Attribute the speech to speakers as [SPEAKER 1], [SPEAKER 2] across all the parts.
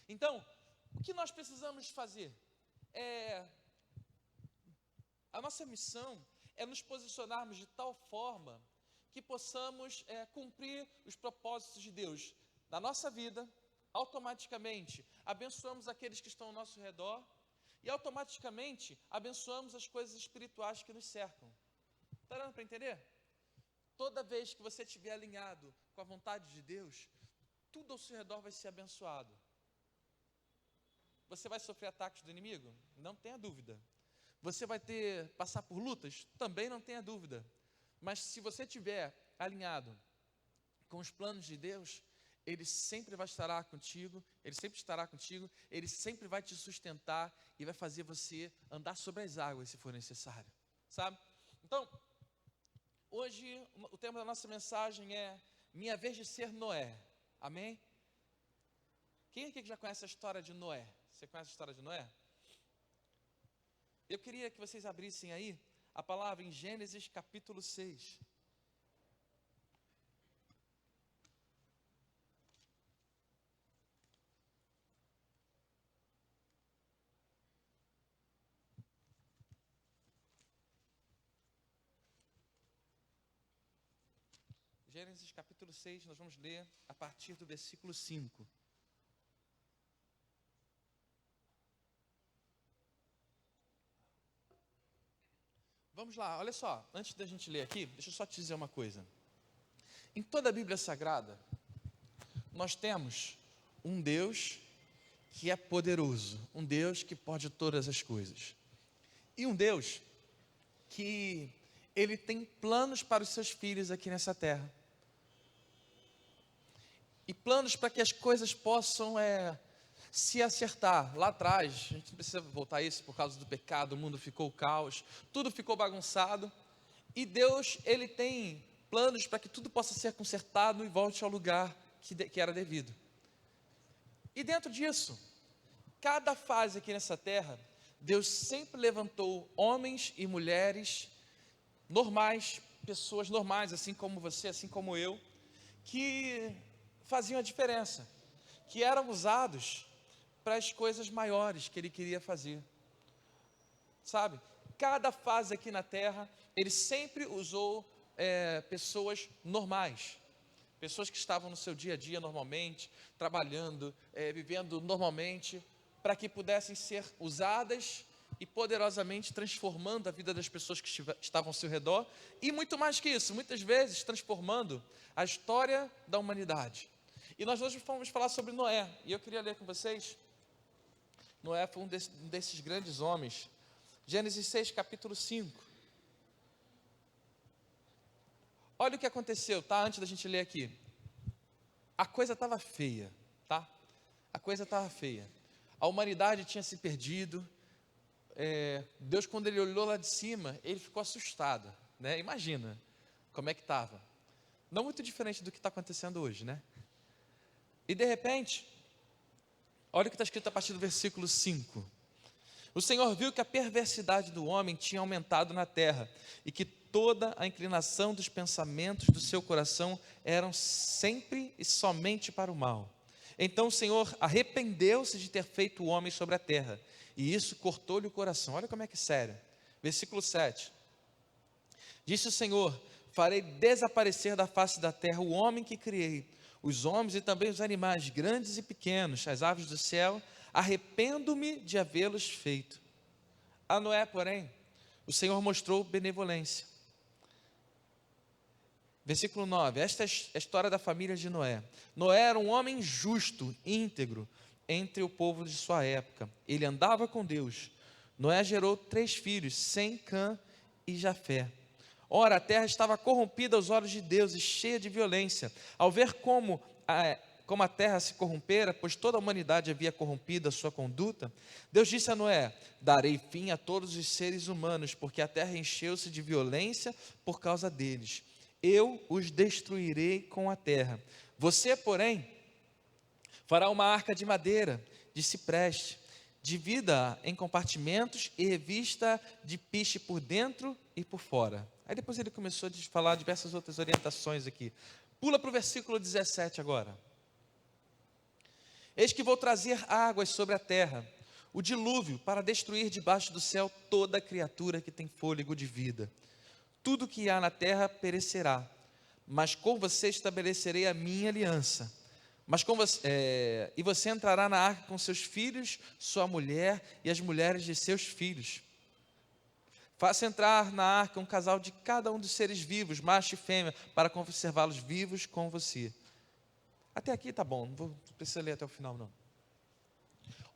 [SPEAKER 1] Então, o que nós precisamos fazer? A nossa missão é nos posicionarmos de tal forma que possamos cumprir os propósitos de Deus na nossa vida. Automaticamente abençoamos aqueles que estão ao nosso redor e automaticamente abençoamos as coisas espirituais que nos cercam. Está dando para entender? Toda vez que você estiver alinhado com a vontade de Deus, tudo ao seu redor vai ser abençoado. Você vai sofrer ataques do inimigo? Não tenha dúvida. Você vai passar por lutas? Também não tenha dúvida. Mas se você estiver alinhado com os planos de Deus, Ele sempre estará contigo, Ele sempre vai te sustentar e vai fazer você andar sobre as águas se for necessário, sabe? Então, hoje o tema da nossa mensagem é Minha Vez de Ser Noé, amém? Quem aqui já conhece a história de Noé? Você conhece a história de Noé? Eu queria que vocês abrissem aí a palavra em Gênesis capítulo 6. Gênesis capítulo 6, nós vamos ler a partir do versículo 5. Vamos lá, olha só, antes da gente ler aqui, deixa eu só te dizer uma coisa. Em toda a Bíblia Sagrada, nós temos um Deus que é poderoso, um Deus que pode todas as coisas. E um Deus que Ele tem planos para os seus filhos aqui nessa terra. E planos para que as coisas possam se acertar. Lá atrás, a gente não precisa voltar a isso por causa do pecado, o mundo ficou caos, tudo ficou bagunçado. E Deus, Ele tem planos para que tudo possa ser consertado e volte ao lugar que era devido. E dentro disso, cada fase aqui nessa terra, Deus sempre levantou homens e mulheres normais, pessoas normais, assim como você, assim como eu, que faziam a diferença, que eram usados para as coisas maiores que Ele queria fazer, sabe? Cada fase aqui na terra, Ele sempre usou pessoas normais, pessoas que estavam no seu dia a dia normalmente, trabalhando, vivendo normalmente, para que pudessem ser usadas e poderosamente transformando a vida das pessoas que estavam ao seu redor, e muito mais que isso, muitas vezes transformando a história da humanidade. E nós hoje vamos falar sobre Noé, e eu queria ler com vocês. Noé foi um desses grandes homens. Gênesis 6, capítulo 5. Olha o que aconteceu, tá? Antes da gente ler aqui. A coisa estava feia, tá? A coisa estava feia. A humanidade tinha se perdido. Deus, quando Ele olhou lá de cima, Ele ficou assustado, né? Imagina como é que estava. Não muito diferente do que está acontecendo hoje, né? E de repente, olha o que está escrito a partir do versículo 5. O Senhor viu que a perversidade do homem tinha aumentado na terra, e que toda a inclinação dos pensamentos do seu coração eram sempre e somente para o mal. Então o Senhor arrependeu-se de ter feito o homem sobre a terra, e isso cortou-lhe o coração. Olha como é que é sério. Versículo 7. Disse o Senhor: farei desaparecer da face da terra o homem que criei, os homens e também os animais, grandes e pequenos, as aves do céu. Arrependo-me de havê-los feito. A Noé, porém, o Senhor mostrou benevolência. Versículo 9, esta é a história da família de Noé. Noé era um homem justo, íntegro, entre o povo de sua época. Ele andava com Deus. Noé gerou 3 filhos, Sem, Cã e Jafé. Ora, a terra estava corrompida aos olhos de Deus e cheia de violência. Ao ver como a terra se corrompera, pois toda a humanidade havia corrompido a sua conduta, Deus disse a Noé: darei fim a todos os seres humanos, porque a terra encheu-se de violência por causa deles. Eu os destruirei com a terra. Você, porém, fará uma arca de madeira, de cipreste, divida-a em compartimentos e revista de piche por dentro e por fora. Aí depois ele começou a falar diversas outras orientações aqui. Pula para o versículo 17 agora. Eis que vou trazer águas sobre a terra, o dilúvio, para destruir debaixo do céu toda criatura que tem fôlego de vida. Tudo que há na terra perecerá, mas com você estabelecerei a minha aliança. E você entrará na arca com seus filhos, sua mulher e as mulheres de seus filhos. Faça entrar na arca um casal de cada um dos seres vivos, macho e fêmea, para conservá-los vivos com você. Até aqui tá bom, não precisa ler até o final não.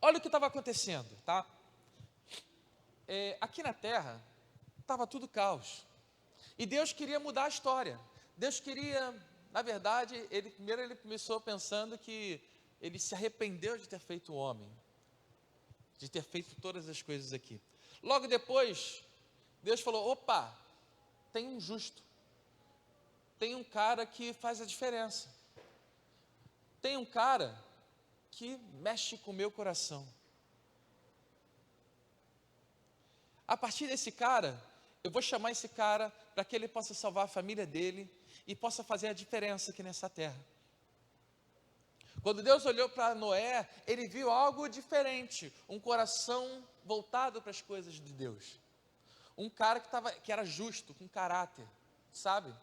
[SPEAKER 1] Olha o que estava acontecendo, tá? Aqui na terra, estava tudo caos. E Deus queria mudar a história. Deus queria, na verdade, ele começou pensando que ele se arrependeu de ter feito o homem, de ter feito todas as coisas aqui. Logo depois, Deus falou: opa, tem um justo, tem um cara que faz a diferença, tem um cara que mexe com o meu coração. A partir desse cara, eu vou chamar esse cara para que ele possa salvar a família dele e possa fazer a diferença aqui nessa terra. Quando Deus olhou para Noé, ele viu algo diferente, um coração voltado para as coisas de Deus. Um cara que era justo, com caráter, sabe?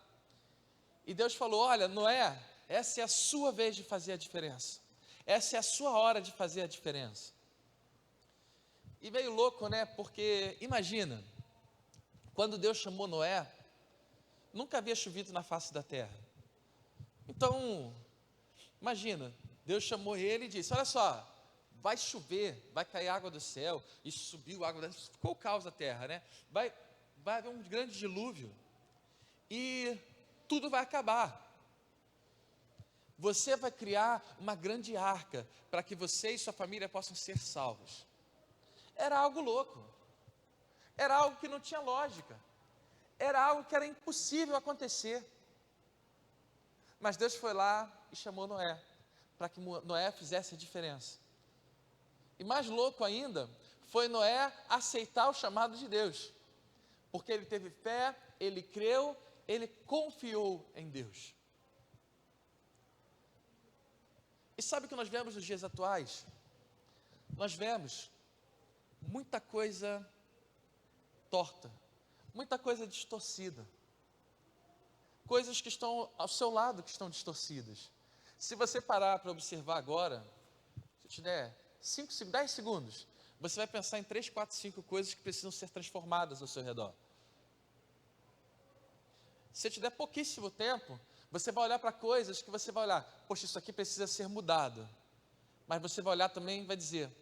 [SPEAKER 1] E Deus falou: olha, Noé, essa é a sua vez de fazer a diferença. Essa é a sua hora de fazer a diferença. E meio louco, né? Porque, imagina, quando Deus chamou Noé, nunca havia chovido na face da terra. Então, imagina, Deus chamou ele e disse: olha só, vai chover, vai cair água do céu, e subiu água, ficou o caos da terra, né? Vai haver um grande dilúvio, e tudo vai acabar. Você vai criar uma grande arca, para que você e sua família possam ser salvos. Era algo louco, era algo que não tinha lógica, era algo que era impossível acontecer. Mas Deus foi lá e chamou Noé, para que Noé fizesse a diferença. E mais louco ainda, foi Noé aceitar o chamado de Deus, porque ele teve fé, ele creu, ele confiou em Deus. E sabe o que nós vemos nos dias atuais? Nós vemos muita coisa torta, muita coisa distorcida, coisas que estão ao seu lado que estão distorcidas. Se você parar para observar agora, se eu te der 10 segundos, você vai pensar em 3, 4, 5 coisas que precisam ser transformadas ao seu redor. Se eu te der pouquíssimo tempo, você vai olhar para coisas que você vai olhar: poxa, isso aqui precisa ser mudado. Mas você vai olhar também e vai dizer: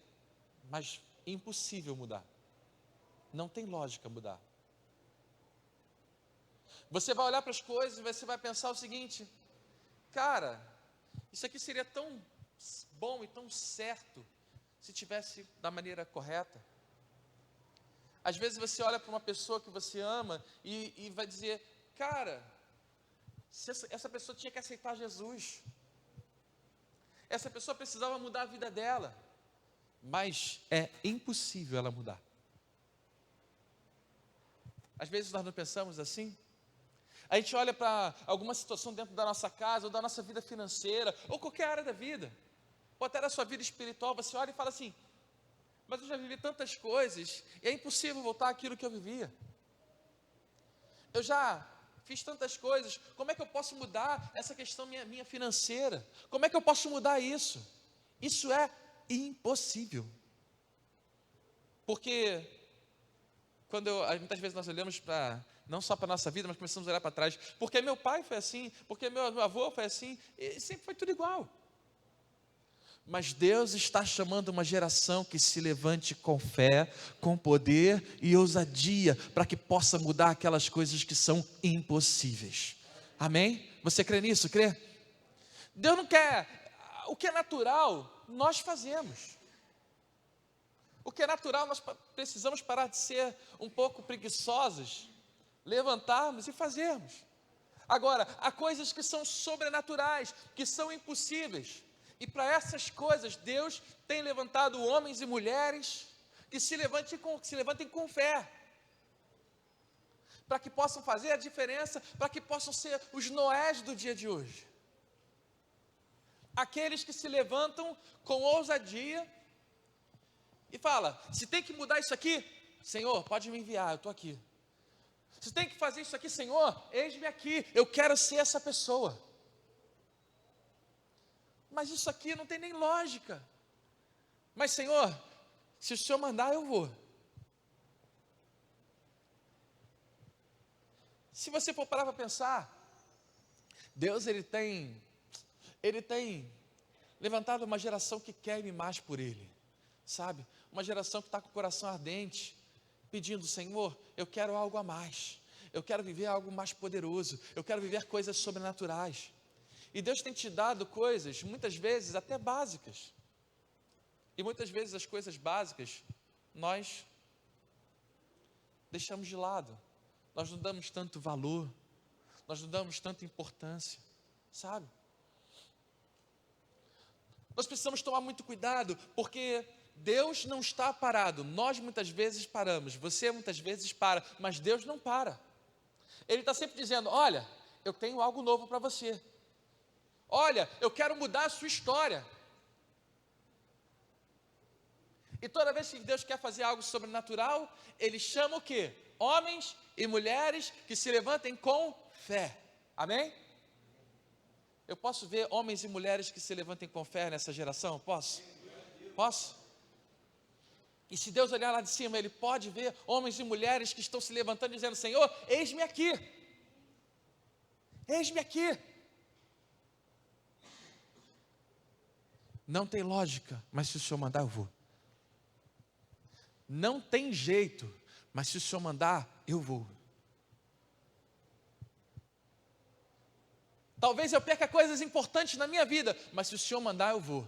[SPEAKER 1] mas impossível mudar. Não tem lógica mudar. Você vai olhar para as coisas e você vai pensar o seguinte: cara, isso aqui seria tão bom e tão certo se tivesse da maneira correta. Às vezes você olha para uma pessoa que você ama e vai dizer: cara, essa pessoa tinha que aceitar Jesus, essa pessoa precisava mudar a vida dela, mas é impossível ela mudar. Às vezes nós não pensamos assim. A gente olha para alguma situação dentro da nossa casa, ou da nossa vida financeira, ou qualquer área da vida, ou até da sua vida espiritual. Você olha e fala assim: mas eu já vivi tantas coisas, e é impossível voltar àquilo que eu vivia. Eu já fiz tantas coisas, como é que eu posso mudar essa questão minha financeira? Como é que eu posso mudar isso? Isso é impossível. Porque muitas vezes nós olhamos não só para a nossa vida, mas começamos a olhar para trás. Porque meu pai foi assim, porque meu avô foi assim, e sempre foi tudo igual. Mas Deus está chamando uma geração que se levante com fé, com poder e ousadia, para que possa mudar aquelas coisas que são impossíveis. Amém? Você crê nisso? Crê? Deus não quer. O que é natural, nós fazemos. O que é natural, nós precisamos parar de ser um pouco preguiçosos, levantarmos e fazermos. Agora, há coisas que são sobrenaturais, que são impossíveis. E para essas coisas, Deus tem levantado homens e mulheres que se levantem com fé, para que possam fazer a diferença, para que possam ser os Noés do dia de hoje. aqueles que se levantam com ousadia e fala: se tem que mudar isso aqui, Senhor, pode me enviar, eu estou aqui. Se tem que fazer isso aqui, Senhor, eis-me aqui, eu quero ser essa pessoa. Mas isso aqui não tem nem lógica. Mas Senhor, se o Senhor mandar, eu vou. Se você for parar para pensar, Deus ele tem levantado uma geração que quer mais por Ele, sabe? Uma geração que está com o coração ardente, pedindo: Senhor, eu quero algo a mais, eu quero viver algo mais poderoso, eu quero viver coisas sobrenaturais. E Deus tem te dado coisas, muitas vezes até básicas, e muitas vezes as coisas básicas, nós deixamos de lado, nós não damos tanto valor, nós não damos tanta importância, sabe? Nós precisamos tomar muito cuidado, porque Deus não está parado. Nós muitas vezes paramos, você muitas vezes para, mas Deus não para. Ele está sempre dizendo: olha, eu tenho algo novo para você. Olha, eu quero mudar a sua história. E toda vez que Deus quer fazer algo sobrenatural, Ele chama o quê? Homens e mulheres que se levantem com fé. Amém? Eu posso ver homens e mulheres que se levantem com fé nessa geração? Posso? Posso? E se Deus olhar lá de cima, Ele pode ver homens e mulheres que estão se levantando dizendo: Senhor, eis-me aqui. Eis-me aqui. Não tem lógica, mas se o Senhor mandar, eu vou. Não tem jeito, mas se o Senhor mandar, eu vou. Talvez eu perca coisas importantes na minha vida, mas se o Senhor mandar, eu vou.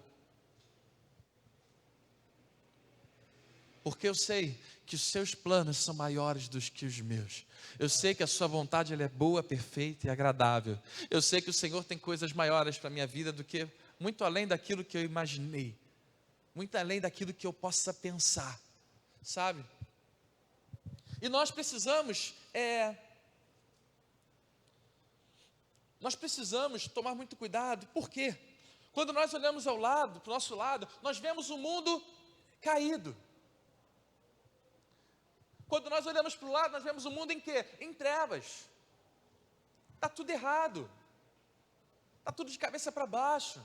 [SPEAKER 1] Porque eu sei que os seus planos são maiores do que os meus. Eu sei que a sua vontade ela é boa, perfeita e agradável. Eu sei que o Senhor tem coisas maiores para a minha vida do que, muito além daquilo que eu imaginei, muito além daquilo que eu possa pensar, sabe? E nós precisamos tomar muito cuidado. Por quê? Quando nós olhamos para o nosso lado, nós vemos um mundo caído. Quando nós olhamos para o lado, nós vemos um mundo em quê? Em trevas. Está tudo errado. Está tudo de cabeça para baixo.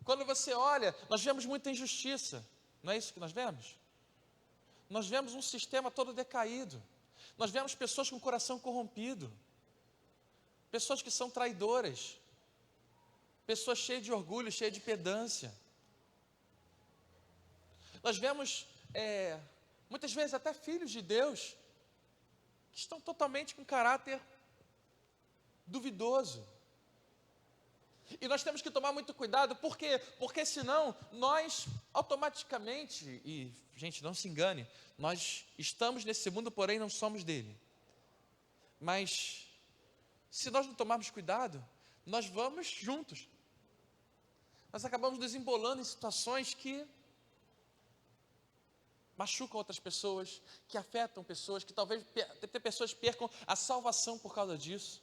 [SPEAKER 1] Quando você olha, nós vemos muita injustiça. Não é isso que nós vemos? Nós vemos um sistema todo decaído. Nós vemos pessoas com o coração corrompido. Pessoas que são traidoras. Pessoas cheias de orgulho, cheias de pedância. Nós vemos, muitas vezes até filhos de Deus, que estão totalmente com caráter duvidoso. E nós temos que tomar muito cuidado, por quê? Porque senão nós automaticamente, e gente, não se engane, nós estamos nesse mundo, porém não somos dele. Mas se nós não tomarmos cuidado, nós vamos juntos. Nós acabamos nos embolando em situações que machucam outras pessoas, que afetam pessoas, que talvez até pessoas percam a salvação por causa disso.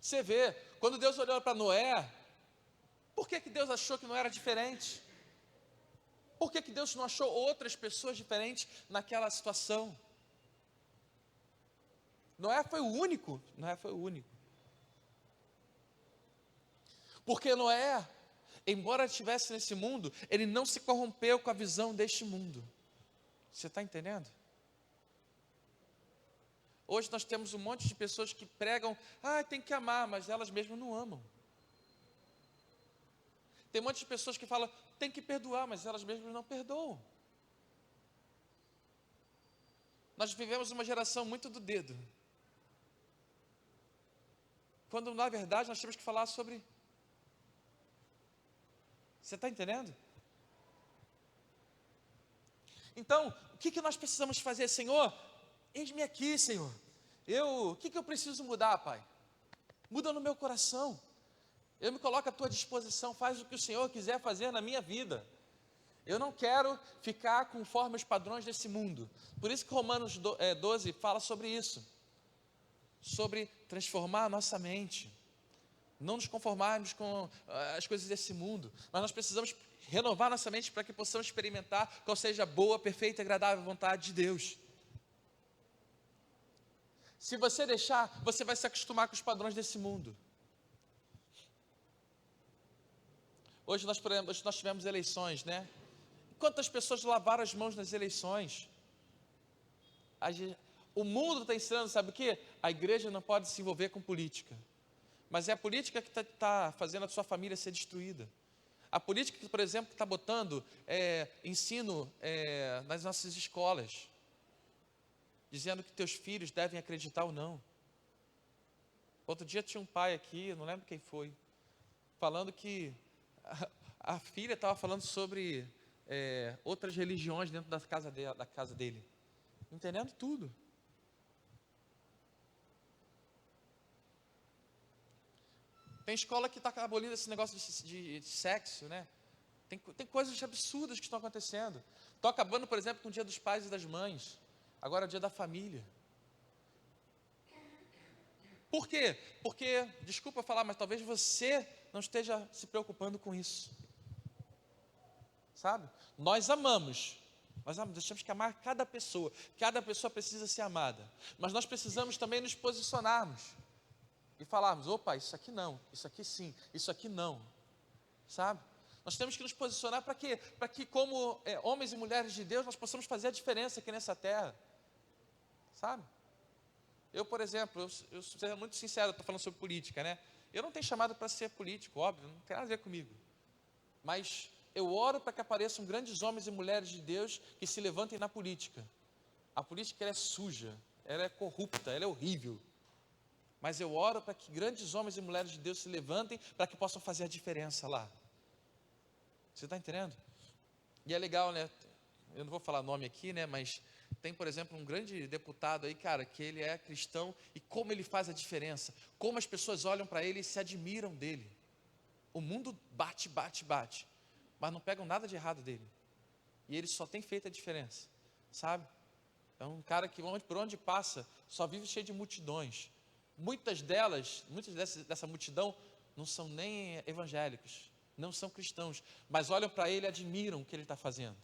[SPEAKER 1] Você vê, quando Deus olhou para Noé, por que Deus achou que não era diferente? Por que Deus não achou outras pessoas diferentes naquela situação? Noé foi o único. Porque Noé, embora estivesse nesse mundo, ele não se corrompeu com a visão deste mundo. Você está entendendo? Hoje nós temos um monte de pessoas que pregam: tem que amar, mas elas mesmas não amam. Tem um monte de pessoas que falam: tem que perdoar, mas elas mesmas não perdoam. Nós vivemos uma geração muito do dedo, quando na verdade nós temos que falar sobre... Você está entendendo? Então, o que nós precisamos fazer? Senhor, eis-me aqui, Senhor. O que eu preciso mudar, Pai? Muda no meu coração. Eu me coloco à tua disposição. Faz o que o Senhor quiser fazer na minha vida. Eu não quero ficar conforme os padrões desse mundo. Por isso que Romanos 12 fala sobre isso. sobre transformar a nossa mente. Não nos conformarmos com as coisas desse mundo, mas nós precisamos renovar nossa mente para que possamos experimentar qual seja a boa, perfeita e agradável vontade de Deus. Se você deixar, você vai se acostumar com os padrões desse mundo. Hoje nós tivemos eleições, né? Quantas pessoas lavaram as mãos nas eleições? O mundo está ensinando, sabe o quê? A igreja não pode se envolver com política. Mas é a política que está fazendo a sua família ser destruída. A política, por exemplo, que está botando ensino nas nossas escolas, dizendo que teus filhos devem acreditar ou não. Outro dia tinha um pai aqui, não lembro quem foi, falando que a filha estava falando sobre outras religiões dentro da casa dele. Entendendo tudo. Tem escola que está abolindo esse negócio de sexo, né? Tem coisas absurdas que estão acontecendo. Estão acabando, por exemplo, com o dia dos pais e das mães. Agora é o dia da família. Por quê? Porque, desculpa falar, mas talvez você não esteja se preocupando com isso. Sabe? Nós amamos, nós temos que amar cada pessoa precisa ser amada, mas nós precisamos também nos posicionarmos, e falarmos, opa, isso aqui não, isso aqui sim, isso aqui não, sabe? Nós temos que nos posicionar para quê? Para que como homens e mulheres de Deus, nós possamos fazer a diferença aqui nessa terra, sabe? Eu, por exemplo, eu sou muito sincero, estou falando sobre política, né? Eu não tenho chamado para ser político, óbvio, não tem nada a ver comigo, mas eu oro para que apareçam grandes homens e mulheres de Deus que se levantem na política. A política ela é suja, ela é corrupta, ela é horrível. Mas eu oro para que grandes homens e mulheres de Deus se levantem para que possam fazer a diferença lá. Você está entendendo? E é legal, né? Eu não vou falar nome aqui, né? Mas tem, por exemplo, um grande deputado aí, cara, que ele é cristão e como ele faz a diferença. Como as pessoas olham para ele e se admiram dele. O mundo bate, mas não pegam nada de errado dele. E ele só tem feito a diferença, sabe? É um cara que por onde passa, só vive cheio de multidões. Muitas dessa multidão não são nem evangélicos, não são cristãos, mas olham para ele e admiram o que ele está fazendo.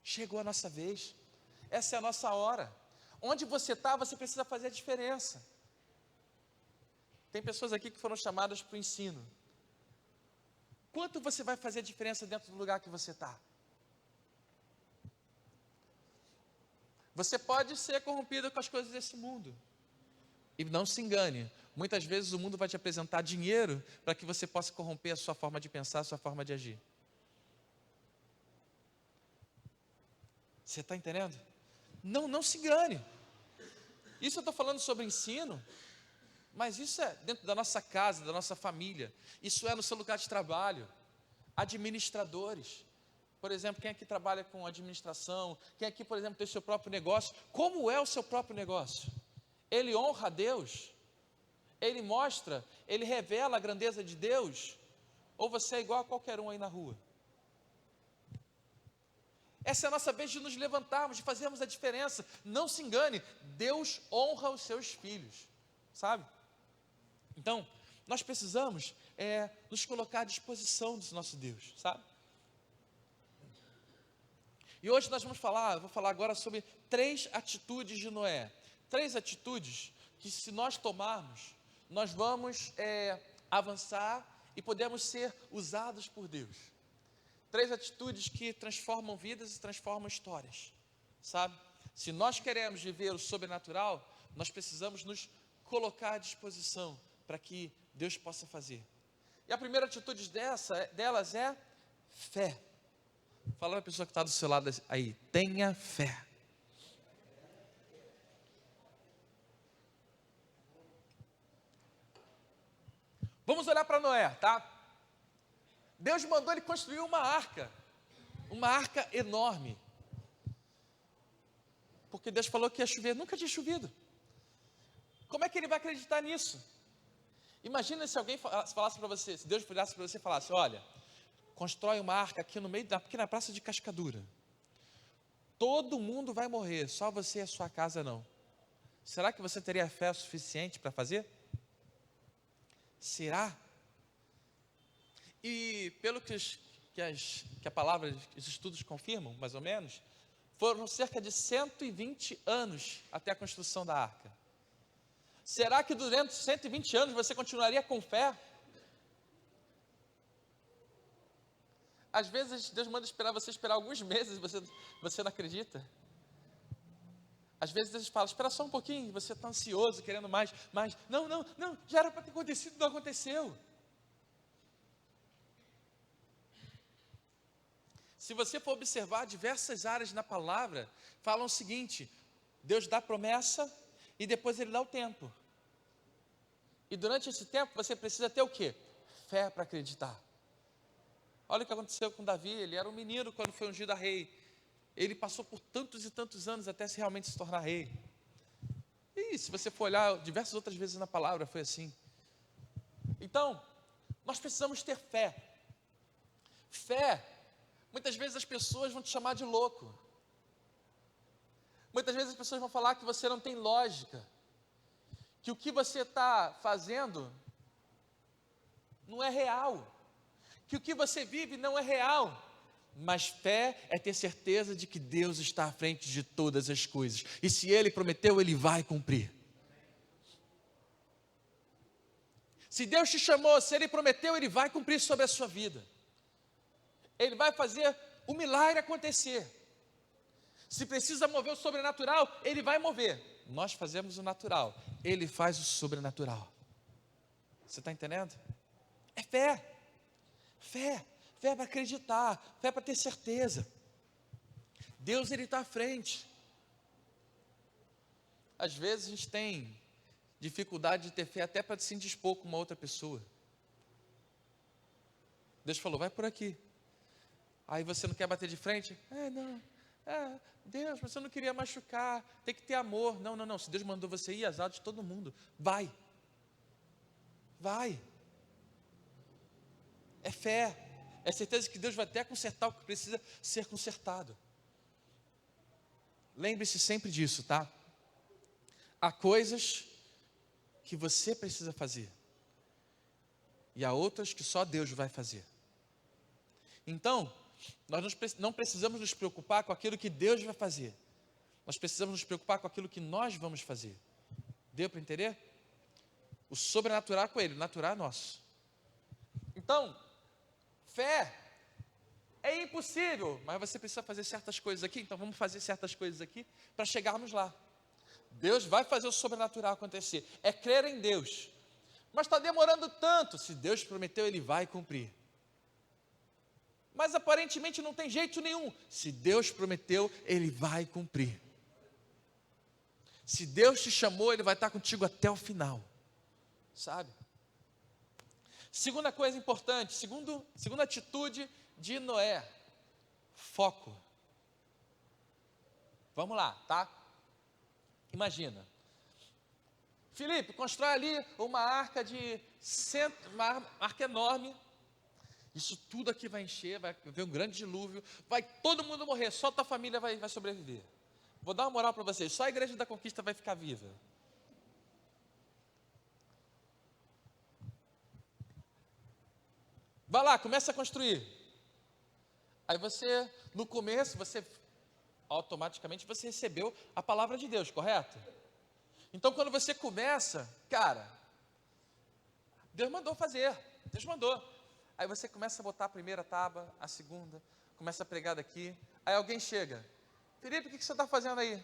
[SPEAKER 1] Chegou a nossa vez, essa é a nossa hora. Onde você está, você precisa fazer a diferença. Tem pessoas aqui que foram chamadas para o ensino. Quanto você vai fazer a diferença dentro do lugar que você está? Você pode ser corrompido com as coisas desse mundo. E não se engane, muitas vezes o mundo vai te apresentar dinheiro para que você possa corromper a sua forma de pensar, a sua forma de agir. Você está entendendo? Não se engane. Isso eu estou falando sobre ensino, mas isso é dentro da nossa casa, da nossa família. Isso é no seu lugar de trabalho. Administradores. Por exemplo, quem aqui trabalha com administração? Quem aqui, por exemplo, tem o seu próprio negócio? Como é o seu próprio negócio? Ele honra a Deus? Ele mostra, ele revela a grandeza de Deus? Ou você é igual a qualquer um aí na rua? Essa é a nossa vez de nos levantarmos, de fazermos a diferença. Não se engane, Deus honra os seus filhos, sabe? Então, nós precisamos nos colocar à disposição do nosso Deus, sabe? E hoje nós vou falar agora sobre 3 atitudes de Noé. 3 atitudes que se nós tomarmos, nós vamos avançar e podemos ser usados por Deus. 3 atitudes que transformam vidas e transformam histórias, sabe? Se nós queremos viver o sobrenatural, nós precisamos nos colocar à disposição para que Deus possa fazer. E a primeira atitude delas é fé. Fala para a pessoa que está do seu lado aí, tenha fé. Vamos olhar para Noé, tá? Deus mandou ele construir uma arca enorme, porque Deus falou que ia chover, nunca tinha chovido. Como é que ele vai acreditar nisso? Imagina se alguém falasse para você, se Deus virasse para você e falasse, olha, constrói uma arca aqui no meio da pequena praça de Cascadura. Todo mundo vai morrer, só você e a sua casa não. Será que você teria fé suficiente para fazer? Será? E pelo que a palavra, os estudos confirmam, mais ou menos, foram cerca de 120 anos até a construção da arca. Será que durante 120 anos você continuaria com fé? Às vezes Deus manda você esperar alguns meses, você não acredita. Às vezes Deus fala, espera só um pouquinho, você está ansioso, querendo mais, não, já era para ter acontecido, não aconteceu. Se você for observar diversas áreas na palavra, falam o seguinte: Deus dá promessa e depois Ele dá o tempo. E durante esse tempo você precisa ter o quê? Fé para acreditar. Olha o que aconteceu com Davi, ele era um menino quando foi ungido a rei. Ele passou por tantos e tantos anos até realmente se tornar rei. E se você for olhar diversas outras vezes na palavra, foi assim. Então, nós precisamos ter fé. Fé. Muitas vezes as pessoas vão te chamar de louco. Muitas vezes as pessoas vão falar que você não tem lógica, que o que você está fazendo não é real, que o que você vive não é real. Mas fé é ter certeza de que Deus está à frente de todas as coisas, e se Ele prometeu, Ele vai cumprir. Se Deus te chamou, se Ele prometeu, Ele vai cumprir sobre a sua vida. Ele vai fazer o milagre acontecer. Se precisa mover o sobrenatural, Ele vai mover. Nós fazemos o natural, Ele faz o sobrenatural. Você está entendendo? É fé. Fé para acreditar, fé para ter certeza. Deus, Ele está à frente. Às vezes a gente tem dificuldade de ter fé até para se indispor com uma outra pessoa. Deus falou, vai por aqui. Aí você não quer bater de frente? Deus, mas eu não queria machucar, tem que ter amor. Não, se Deus mandou você ir, azar de todo mundo. Vai. É fé, é certeza que Deus vai até consertar o que precisa ser consertado. Lembre-se sempre disso, tá? Há coisas que você precisa fazer, e há outras que só Deus vai fazer. Então, nós não precisamos nos preocupar com aquilo que Deus vai fazer, nós precisamos nos preocupar com aquilo que nós vamos fazer. Deu para entender? O sobrenatural é com Ele, o natural é nosso. Então, fé é impossível, mas você precisa fazer certas coisas aqui, então vamos fazer certas coisas aqui para chegarmos lá. Deus vai fazer o sobrenatural acontecer, é crer em Deus. Mas está demorando tanto, se Deus prometeu, Ele vai cumprir. Mas aparentemente não tem jeito nenhum, se Deus prometeu, Ele vai cumprir. Se Deus te chamou, Ele vai estar contigo até o final, sabe? Segunda coisa importante, segunda atitude de Noé, foco. Vamos lá, tá? Imagina, Felipe, constrói ali uma arca uma arca enorme. Isso tudo aqui vai encher, vai haver um grande dilúvio, vai todo mundo morrer, só tua família vai sobreviver. Vou dar uma moral para vocês, só a Igreja da Conquista vai ficar viva. Vai lá, começa a construir. Aí você, no começo, automaticamente você recebeu a palavra de Deus, correto? Então quando você começa, cara, Deus mandou fazer, Deus mandou. Aí você começa a botar a primeira tábua, a segunda, começa a pregar daqui. Aí alguém chega, Felipe, o que você está fazendo aí?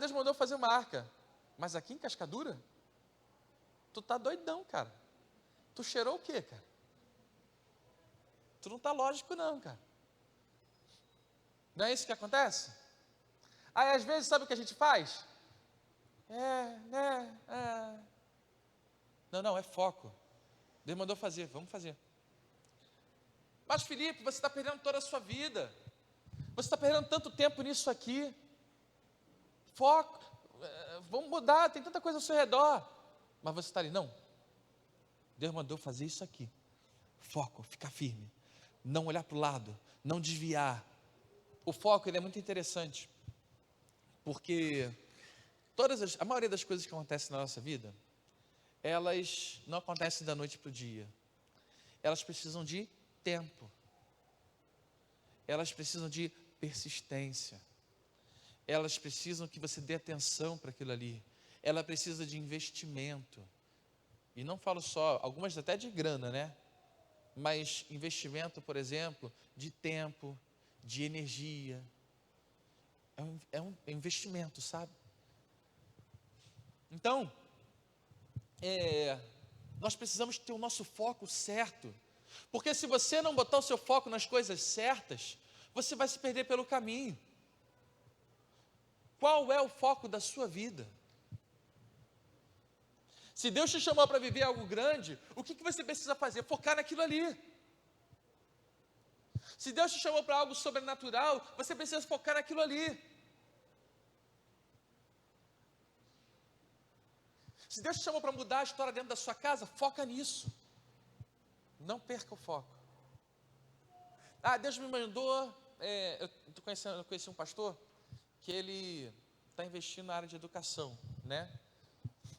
[SPEAKER 1] Deus mandou fazer uma arca. Mas aqui em Cascadura? Tu tá doidão, cara. Tu cheirou o quê, cara? Tu não tá lógico não, cara. Não é isso que acontece? Aí às vezes sabe o que a gente faz? Não, é foco. Deus mandou fazer, vamos fazer. Mas Felipe, você está perdendo toda a sua vida. Você está perdendo tanto tempo nisso aqui. Foco, vamos mudar, tem tanta coisa ao seu redor. Mas você está ali, não. Deus mandou fazer isso aqui. Foco, ficar firme. Não olhar para o lado, não desviar. O foco, ele é muito interessante. Porque A maioria das coisas que acontecem na nossa vida, elas não acontecem da noite para o dia. Elas precisam de tempo. Elas precisam de persistência. Elas precisam que você dê atenção para aquilo ali. Ela precisa de investimento. E não falo só, algumas até de grana, né? Mas investimento, por exemplo, de tempo, de energia. É um investimento, sabe? Então, nós precisamos ter o nosso foco certo. Porque se você não botar o seu foco nas coisas certas, você vai se perder pelo caminho. Qual é o foco da sua vida? Se Deus te chamou para viver algo grande, o que você precisa fazer? Focar naquilo ali. Se Deus te chamou para algo sobrenatural, você precisa focar naquilo ali. Se Deus te chamou para mudar a história dentro da sua casa, foca nisso. Não perca o foco. Deus me mandou, eu conheci um pastor, que ele está investindo na área de educação, né?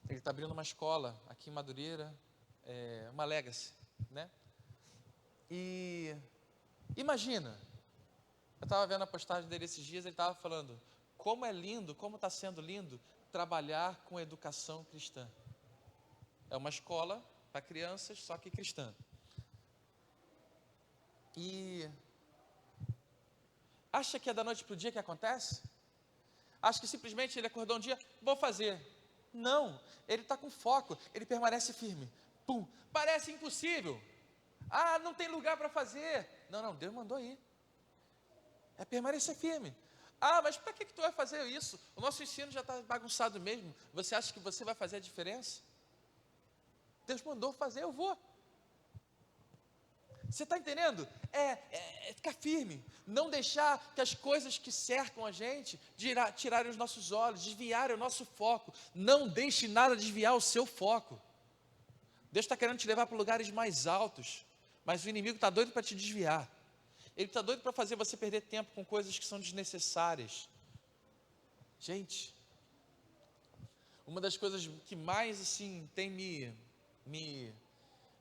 [SPEAKER 1] Ele está abrindo uma escola aqui em Madureira, uma legacy, né? E imagina, eu estava vendo a postagem dele esses dias, ele estava falando, como é lindo, como está sendo lindo trabalhar com educação cristã. É uma escola para crianças, só que cristã. E acha que é da noite para o dia que acontece? Acha que simplesmente ele acordou um dia, vou fazer. Não, ele está com foco, ele permanece firme. Pum, parece impossível. Não tem lugar para fazer. Não, Deus mandou ir. É permanecer firme. Mas para que tu vai fazer isso? O nosso ensino já está bagunçado mesmo. Você acha que você vai fazer a diferença? Deus mandou fazer, eu vou. Você está entendendo? Ficar firme, não deixar que as coisas que cercam a gente tirarem os nossos olhos, desviarem o nosso foco. Não deixe nada desviar o seu foco. Deus está querendo te levar para lugares mais altos, mas o inimigo está doido para te desviar. Ele está doido para fazer você perder tempo com coisas que são desnecessárias. Gente, uma das coisas que mais assim tem me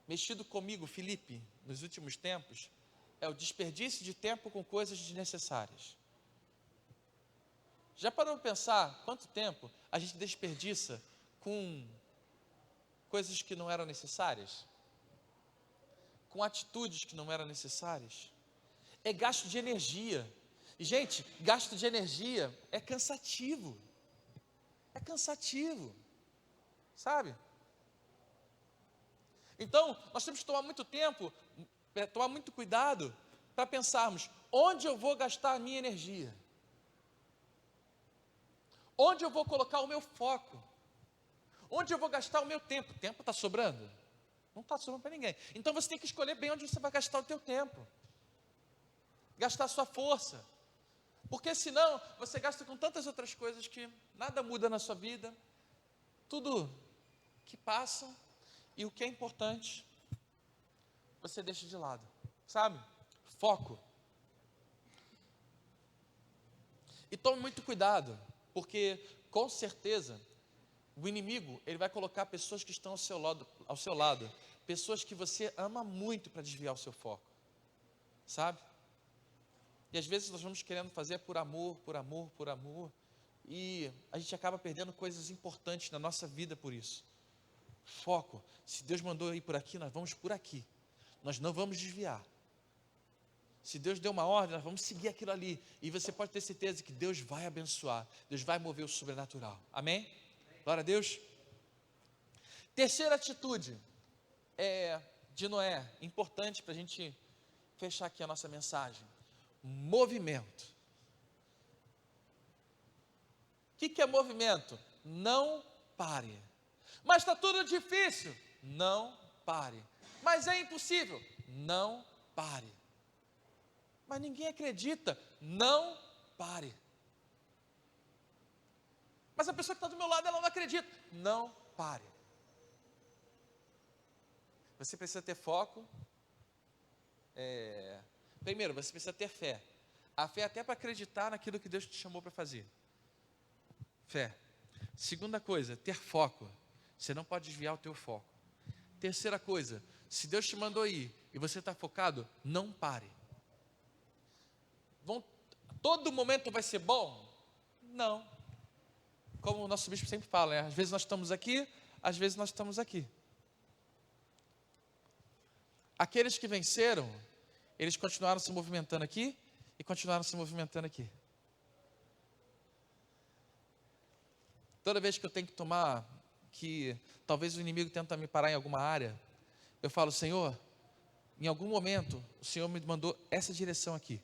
[SPEAKER 1] mexido comigo, Felipe, nos últimos tempos, é o desperdício de tempo com coisas desnecessárias. Já parou para pensar quanto tempo a gente desperdiça com coisas que não eram necessárias? Com atitudes que não eram necessárias? É gasto de energia. E, gente, gasto de energia é cansativo. É cansativo. Sabe? Então, nós temos que tomar muito tempo, tomar muito cuidado para pensarmos, onde eu vou gastar a minha energia? Onde eu vou colocar o meu foco? Onde eu vou gastar o meu tempo? O tempo está sobrando? Não está sobrando para ninguém. Então você tem que escolher bem onde você vai gastar o teu tempo. Gastar a sua força. Porque senão você gasta com tantas outras coisas que nada muda na sua vida. Tudo que passa e o que é importante você deixa de lado. Sabe? Foco. E tome muito cuidado, porque com certeza o inimigo, ele vai colocar pessoas que estão ao seu lado, pessoas que você ama muito para desviar o seu foco. Sabe? E às vezes nós vamos querendo fazer por amor, e a gente acaba perdendo coisas importantes na nossa vida por isso. Foco. Se Deus mandou ir por aqui, nós vamos por aqui. Nós não vamos desviar. Se Deus deu uma ordem, nós vamos seguir aquilo ali. E você pode ter certeza que Deus vai abençoar. Deus vai mover o sobrenatural. Amém? Glória a Deus. Terceira atitude de Noé, importante para a gente fechar aqui a nossa mensagem. Movimento. O que é movimento? Não pare. Mas está tudo difícil. Não pare. Mas é impossível. Não pare. Mas ninguém acredita. Não pare. Mas a pessoa que está do meu lado, ela não acredita. Não pare. Você precisa ter foco. Primeiro, você precisa ter fé. A fé é até para acreditar naquilo que Deus te chamou para fazer. Fé. Segunda coisa, ter foco. Você não pode desviar o teu foco. Terceira coisa, se Deus te mandou ir e você está focado, não pare. Todo momento vai ser bom? Não. Como o nosso bispo sempre fala, né? Às vezes nós estamos aqui, às vezes nós estamos aqui. Aqueles que venceram, eles continuaram se movimentando aqui e continuaram se movimentando aqui. Toda vez que eu tenho que que talvez o inimigo tenta me parar em alguma área, eu falo, Senhor, em algum momento o Senhor me mandou essa direção aqui.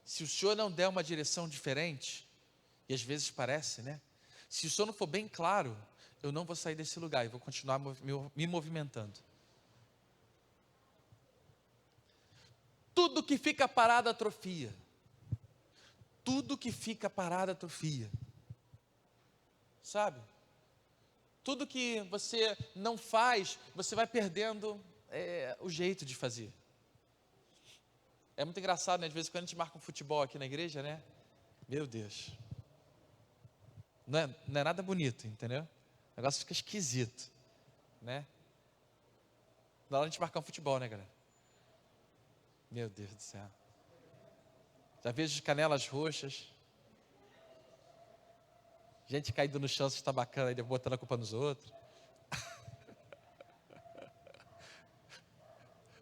[SPEAKER 1] Se o Senhor não der uma direção diferente, e às vezes parece, né? Se o Senhor não for bem claro, eu não vou sair desse lugar e vou continuar me movimentando. Tudo que fica parado atrofia. Tudo que fica parado atrofia. Sabe? Tudo que você não faz, você vai perdendo o jeito de fazer. É muito engraçado, né? Às vezes quando a gente marca um futebol aqui na igreja, né? Meu Deus. Não é nada bonito, entendeu? O negócio fica esquisito, né? Na hora de a gente marcar um futebol, né, galera? Meu Deus do céu. Já vejo canelas roxas. Gente caído no chão, se está bacana, aí botando a culpa nos outros.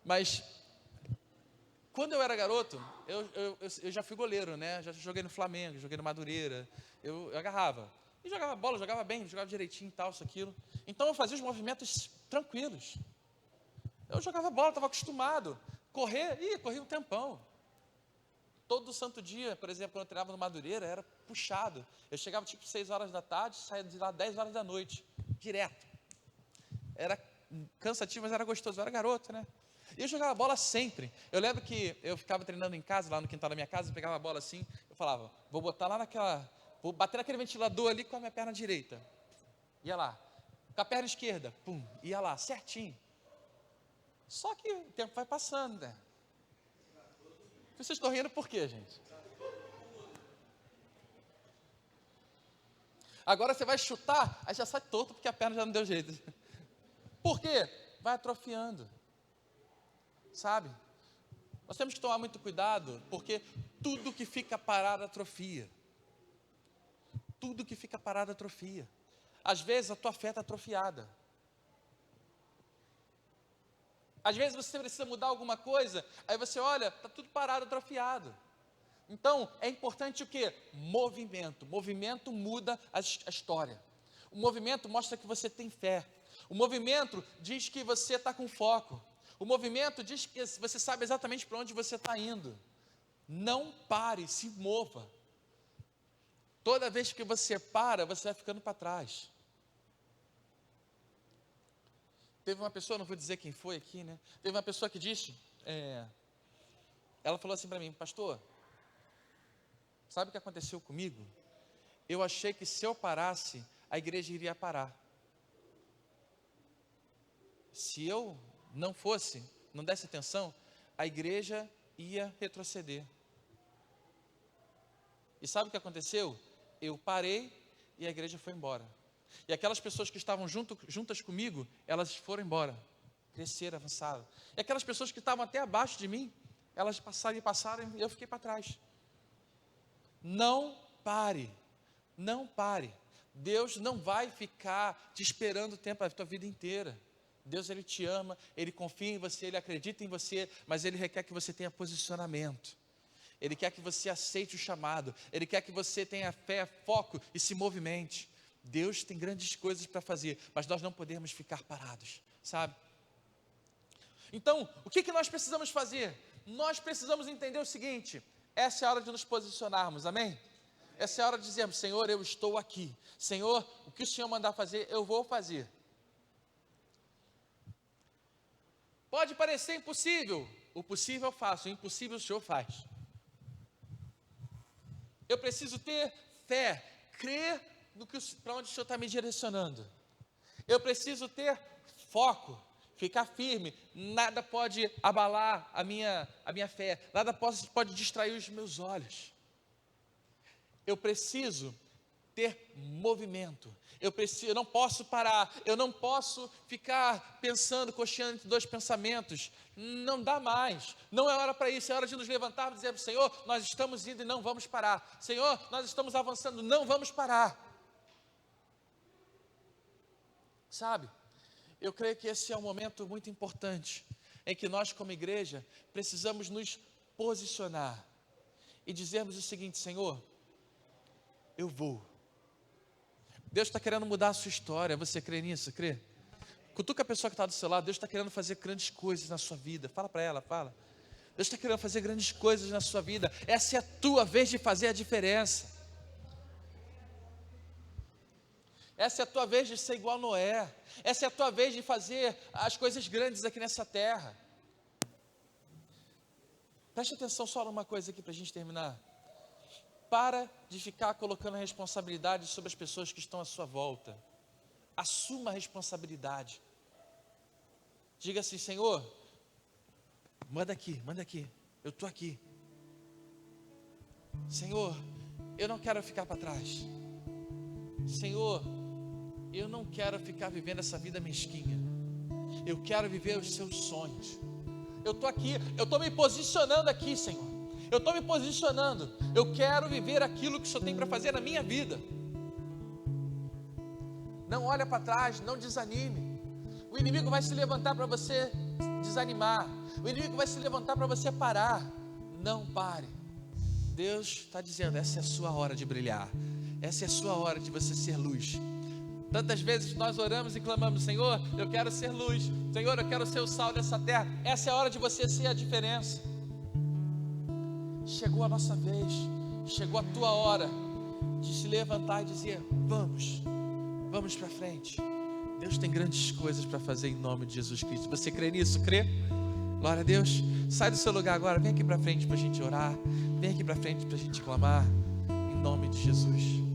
[SPEAKER 1] Mas, quando eu era garoto, eu já fui goleiro, né? Já joguei no Flamengo, joguei no Madureira. Eu agarrava. E jogava bola, jogava bem, jogava direitinho e tal, isso, aquilo. Então eu fazia os movimentos tranquilos. Eu jogava bola, estava acostumado. Corria um tempão. Todo santo dia, por exemplo, quando eu treinava no Madureira, era puxado. Eu chegava tipo 6 horas da tarde, saía de lá 10 horas da noite, direto. Era cansativo, mas era gostoso, eu era garoto, né? E eu jogava bola sempre. Eu lembro que eu ficava treinando em casa, lá no quintal da minha casa, pegava a bola assim, eu falava, vou bater naquele ventilador ali com a minha perna direita. Ia lá. Com a perna esquerda, pum, ia lá, certinho. Só que o tempo vai passando, né? Vocês estão rindo por quê, gente? Agora você vai chutar, aí já sai torto porque a perna já não deu jeito. Por quê? Vai atrofiando. Sabe? Nós temos que tomar muito cuidado, porque tudo que fica parado atrofia. Tudo que fica parado atrofia. Às vezes a tua fé está atrofiada. Às vezes você precisa mudar alguma coisa, aí você olha, está tudo parado, atrofiado. Então, é importante o quê? Movimento. Movimento muda a história. O movimento mostra que você tem fé. O movimento diz que você está com foco. O movimento diz que você sabe exatamente para onde você está indo. Não pare, se mova. Toda vez que você para, você vai ficando para trás. Teve uma pessoa, não vou dizer quem foi aqui, né? Teve uma pessoa que disse, ela falou assim para mim, pastor, sabe o que aconteceu comigo? Eu achei que se eu parasse, a igreja iria parar. Se eu não desse atenção, a igreja ia retroceder. E sabe o que aconteceu? Eu parei e a igreja foi embora. E aquelas pessoas que estavam juntas comigo, elas foram embora, cresceram, avançaram. E aquelas pessoas que estavam até abaixo de mim, elas passaram e eu fiquei para trás. Não pare, não pare. Deus não vai ficar te esperando o tempo, a tua vida inteira. Deus, Ele te ama, Ele confia em você, Ele acredita em você, mas Ele requer que você tenha posicionamento. Ele quer que você aceite o chamado. Ele quer que você tenha fé, foco e se movimente. Deus tem grandes coisas para fazer, mas nós não podemos ficar parados, sabe? Então, o que nós precisamos fazer? Nós precisamos entender o seguinte: essa é a hora de nos posicionarmos, amém? Essa é a hora de dizermos, Senhor, eu estou aqui. Senhor, o que o Senhor mandar fazer, eu vou fazer. Pode parecer impossível, o possível eu faço, o impossível o Senhor faz. Eu preciso ter fé, crer para onde o Senhor está me direcionando. Eu preciso ter foco, ficar firme. Nada pode abalar a minha fé, nada pode distrair os meus olhos. Eu preciso ter movimento. Eu não posso parar, eu não posso ficar pensando, cocheando entre dois pensamentos. Não dá mais, não é hora para isso, é hora de nos levantarmos e dizer: Senhor, nós estamos indo e não vamos parar. Senhor, nós estamos avançando, não vamos parar. Sabe, eu creio que esse é um momento muito importante, em que nós como igreja precisamos nos posicionar e dizermos o seguinte: Senhor, eu vou. Deus está querendo mudar a sua história. Você crê nisso? Crê? Cutuca a pessoa que está do seu lado. Deus está querendo fazer grandes coisas na sua vida. Fala para ela, fala. Deus está querendo fazer grandes coisas na sua vida. Essa é a tua vez de fazer a diferença. Essa é a tua vez de ser igual a Noé. Essa é a tua vez de fazer as coisas grandes aqui nessa terra. Preste atenção só numa coisa aqui para a gente terminar. Para de ficar colocando a responsabilidade sobre as pessoas que estão à sua volta. Assuma a responsabilidade. Diga assim: Senhor, manda aqui, eu estou aqui. Senhor, eu não quero ficar para trás. Senhor, eu não quero ficar vivendo essa vida mesquinha. Eu quero viver os seus sonhos. Eu estou aqui, eu estou me posicionando aqui, Senhor. Eu estou me posicionando. Eu quero viver aquilo que o Senhor tem para fazer na minha vida. Não olha para trás, não desanime. O inimigo vai se levantar para você desanimar. O inimigo vai se levantar para você parar. Não pare. Deus está dizendo: essa é a sua hora de brilhar. Essa é a sua hora de você ser luz. Tantas vezes nós oramos e clamamos: Senhor, eu quero ser luz. Senhor, eu quero ser o sal dessa terra. Essa é a hora de você ser a diferença. Chegou a nossa vez, chegou a tua hora de se levantar e dizer: vamos para frente. Deus tem grandes coisas para fazer em nome de Jesus Cristo. Você crê nisso? Crê? Glória a Deus. Sai do seu lugar agora, vem aqui para frente para a gente orar, vem aqui para frente para a gente clamar em nome de Jesus.